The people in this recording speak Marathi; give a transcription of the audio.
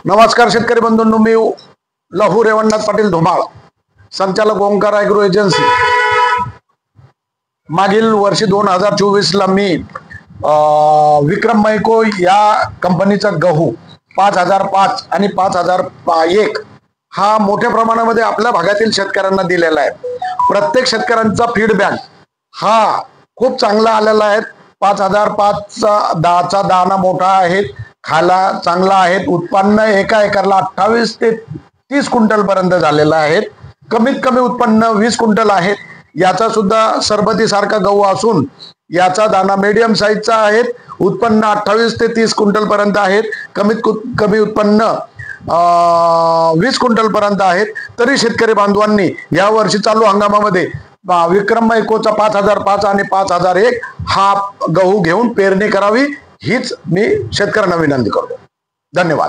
नमस्कार शेतकरी बंधूंनो, मी लहू रेवणनाथ पाटील धुमाळ, संचालक ओंकार ॲग्रो एजन्सी। मागील वर्षी 2024 ला मी विक्रम मैको या कंपनीचा गहू 5005 आणि 5001 हा मोठ्या प्रमाणामध्ये आपल्या भागातील शेतकऱ्यांना दिलेला आहे। प्रत्येक शेतकऱ्यांचा फीडबॅक हा खूप चांगला आलेला आहे। 5005 चा 10चा दाना मोठा आहे, खाला चांगला आहे, उत्पन्न एका एकरला 28 ते 30 क्विंटल पर्यंत झालेला आहे। कमीत कमी उत्पन्न 20 क्विंटल आहे। याचा सुद्धा सरबती सारखा गहू असून याचा दाना मीडियम साईजचा आहे। उत्पन्न 28 ते 30 क्विंटल पर्यंत आहे। कमीत कमी उत्पन्न 20 क्विंटल पर्यंत आहे। तरी शेतकरी बांधवांनी या वर्षी चालू हंगामामध्ये विक्रम मैकोचा 5005 आणि 5001 हा गहू घेऊन पेरणी करावी हीच मी शेतकऱ्यांना विनंती करतो। धन्यवाद।